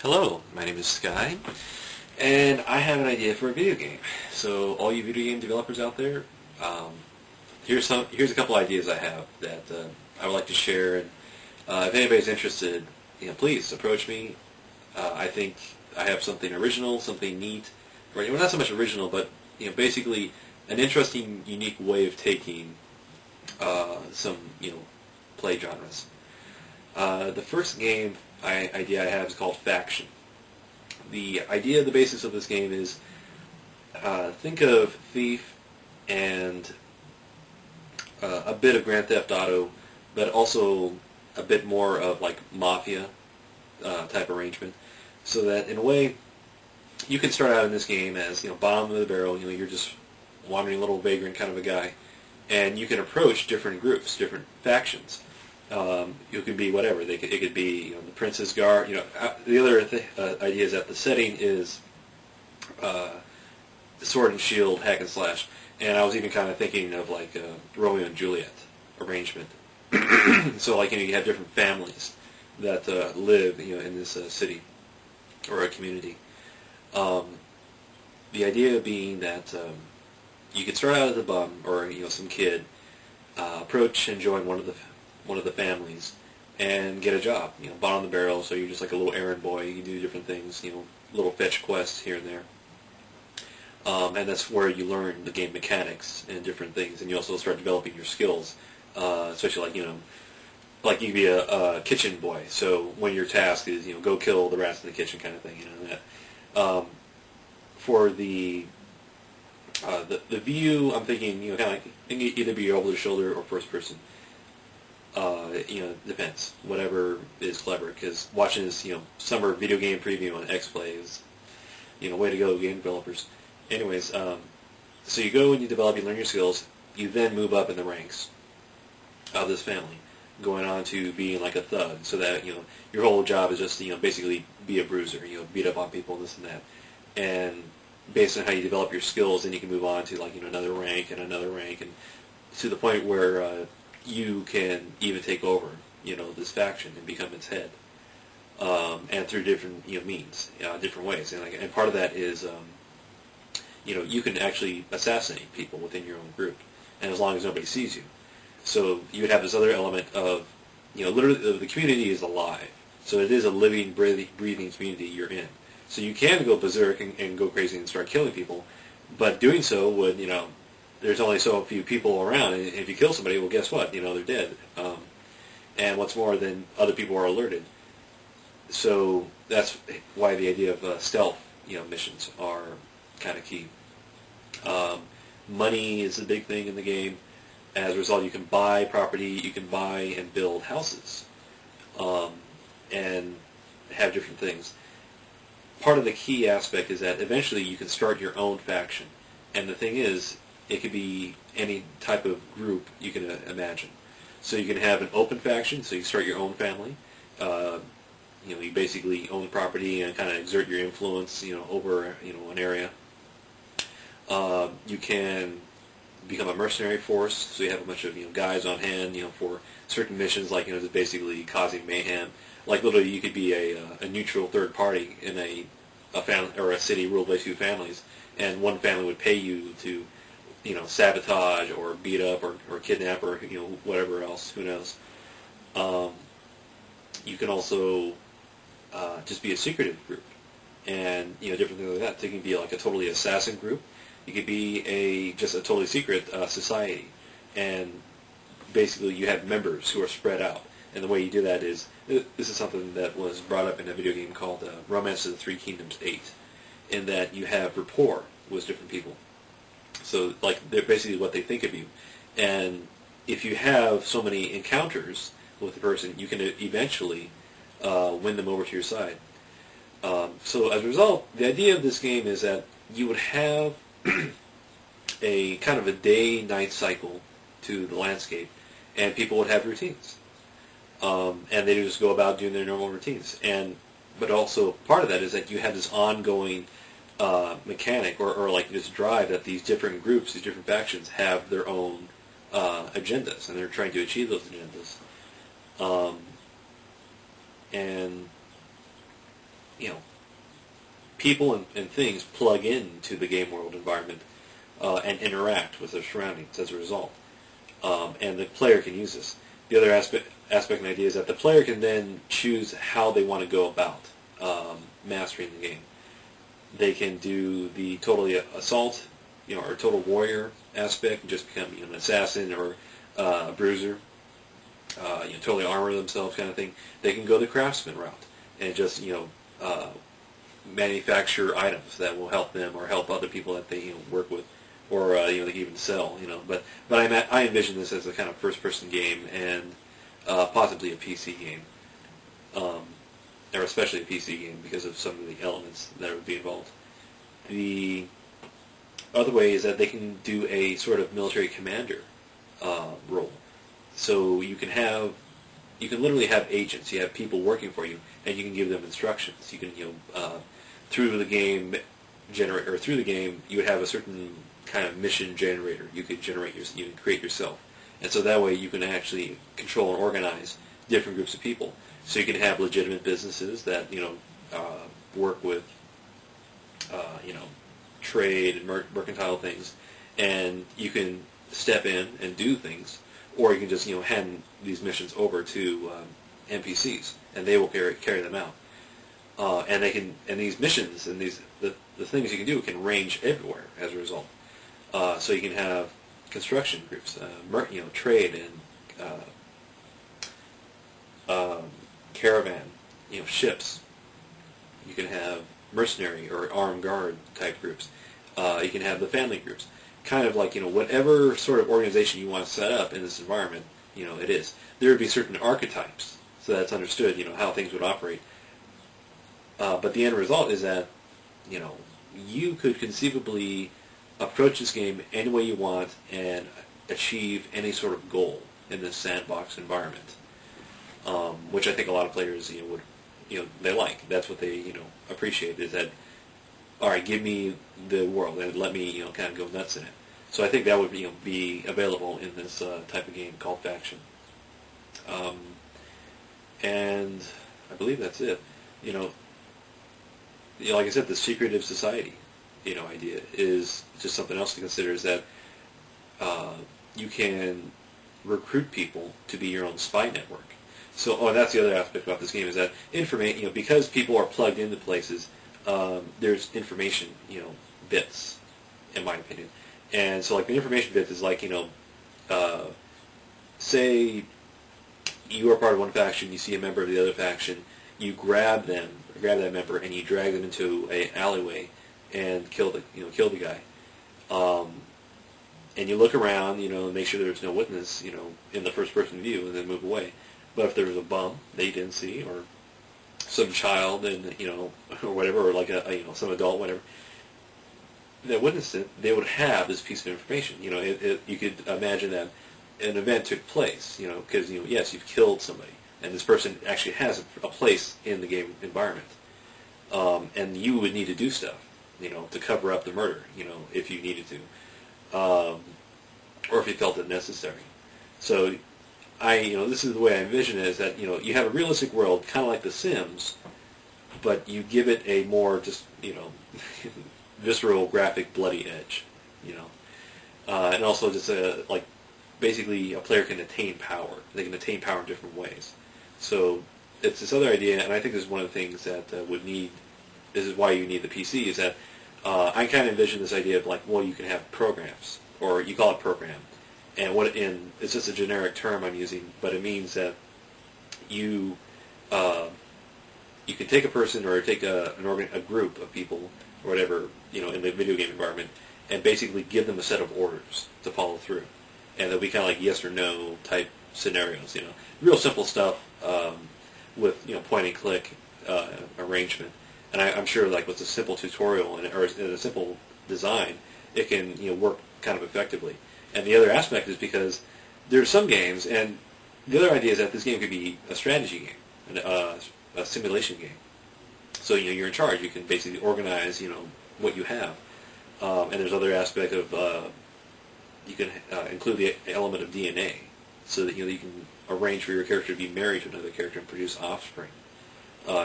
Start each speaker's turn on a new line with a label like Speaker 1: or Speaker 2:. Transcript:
Speaker 1: Hello, my name is Sky, and I have an idea for a video game. So, all you video game developers out there, here's a couple ideas I have that I would like to share. And if anybody's interested, please approach me. I think I have something original, something neat, or not so much original, but basically an interesting, unique way of taking some play genres. The first game idea I have is called Faction. The idea, the basis of this game is think of Thief and a bit of Grand Theft Auto, but also a bit more of like Mafia type arrangement, so that in a way you can start out in this game as bottom of the barrel. You're just wandering little vagrant kind of a guy, and you can approach different groups, different factions. You could be whatever. It could be the Prince's Guard. The other idea is that the setting is sword and shield, hack and slash. And I was even kind of thinking of like Romeo and Juliet arrangement. So like you have different families that live in this city or a community. The idea being that you could start out as a bum or some kid, approach and join one of the families and get a job, bottom of the barrel, so you're just like a little errand boy. You do different things, little fetch quests here and there. And that's where you learn the game mechanics and different things, and you also start developing your skills, especially like you could be a kitchen boy, so when your task is, go kill the rats in the kitchen kind of thing, that. For the view, I'm thinking, kind of like, it can either be over the shoulder or first person. Depends. Whatever is clever, because watching this, summer video game preview on X-Play is, way to go, game developers. Anyways, so you go and you develop, you learn your skills, you then move up in the ranks of this family, going on to being like a thug, so that, your whole job is just, basically be a bruiser, beat up on people, this and that. And based on how you develop your skills, then you can move on to, like, another rank, and to the point where, you can even take over, this faction and become its head, and through different, means, different ways. And part of that is, you can actually assassinate people within your own group, and as long as nobody sees you. So you would have this other element of, literally the community is alive. So it is a living, breathing community you're in. So you can go berserk and go crazy and start killing people, but doing so would, there's only so few people around, and if you kill somebody, well, guess what? They're dead. And what's more, then other people are alerted. So that's why the idea of stealth, missions are kind of key. Money is a big thing in the game. As a result, you can buy property, you can buy and build houses, and have different things. Part of the key aspect is that eventually you can start your own faction. And the thing is, it could be any type of group you can imagine. So you can have an open faction, so you start your own family. You basically own property and kind of exert your influence, over, an area. You can become a mercenary force, so you have a bunch of, guys on hand, for certain missions, like, just basically causing mayhem. Like, literally, you could be a neutral third party in a family or a city ruled by two families, and one family would pay you to, sabotage or beat up or kidnap or, whatever else, who knows. You can also just be a secretive group, and, different things like that. So you can be like a totally assassin group. You could be just a totally secret society, and basically you have members who are spread out. And the way you do that is, this is something that was brought up in a video game called Romance of the Three Kingdoms 8, in that you have rapport with different people. So, like, they're basically what they think of you. And if you have so many encounters with the person, you can eventually win them over to your side. So as a result, the idea of this game is that you would have a kind of a day-night cycle to the landscape, and people would have routines. And they just go about doing their normal routines. But also part of that is that you have this ongoing mechanic or like this drive that these different groups, these different factions have their own agendas, and they're trying to achieve those agendas. And you know, people and things plug into the game world environment and interact with their surroundings as a result. And the player can use this. The other aspect and idea is that the player can then choose how they want to go about mastering the game. They can do the totally assault, or total warrior aspect, and just become an assassin or a bruiser, totally armor themselves kind of thing. They can go the craftsman route and just manufacture items that will help them or help other people that they work with, or they can even sell. But I envision this as a kind of first-person game and possibly a PC game, or especially a PC game because of some of the elements that would be involved. The other way is that they can do a sort of military commander role. So you can literally have agents. You have people working for you, and you can give them instructions. You can through the game you would have a certain kind of mission generator. You could you can create yourself, and so that way you can actually control and organize different groups of people. So you can have legitimate businesses that work with trade and mercantile things, and you can step in and do things, or you can just hand these missions over to NPCs, and they will carry them out. And these missions and the things you can do can range everywhere as a result. So you can have construction groups, trade and caravan, ships. You can have mercenary or armed guard type groups. You can have the family groups. Kind of like, whatever sort of organization you want to set up in this environment, it is. There would be certain archetypes, so that's understood, how things would operate. But the end result is that, you could conceivably approach this game any way you want and achieve any sort of goal in this sandbox environment, which I think a lot of players, would, they like. That's what they, appreciate, is that, all right, give me the world and let me, kind of go nuts in it. So I think that would, be available in this type of game called Faction. And I believe that's it. Like I said, the secretive society, idea is just something else to consider, is that you can recruit people to be your own spy network. So, and that's the other aspect about this game, is that because people are plugged into places, there's information, bits, in my opinion. And so, like, the information bits is like, say you are part of one faction, you see a member of the other faction, you grab that member, and you drag them into an alleyway and kill the guy. And you look around, and make sure there's no witness, in the first-person view, and then move away. But if there was a bum that you didn't see, or some child, and or whatever, or like some adult, whatever, that witnessed it, they would have this piece of information. You could imagine that an event took place, because yes, you've killed somebody, and this person actually has a place in the game environment, and you would need to do stuff, to cover up the murder, if you needed to, or if you felt it necessary. So this is the way I envision it, is that, you have a realistic world, kind of like The Sims, but you give it a more just, visceral, graphic, bloody edge, and also just basically a player can attain power. They can attain power in different ways. So it's this other idea, and I think this is one of the things that this is why you need the PC, is that I kind of envision this idea of you can have programs, or you call it program. And it's just a generic term I'm using, but it means that you can take a person or take a group of people or whatever, in the video game environment, and basically give them a set of orders to follow through. And they'll be kind of like yes or no type scenarios, real simple stuff with point and click arrangement. And I'm sure with a simple tutorial or a simple design, it can work kind of effectively. And the other aspect is because there's some games, and the other idea is that this game could be a strategy game, a simulation game. So you're in charge. You can basically organize what you have, and there's other aspect of you can include the element of DNA, so that you can arrange for your character to be married to another character and produce offspring.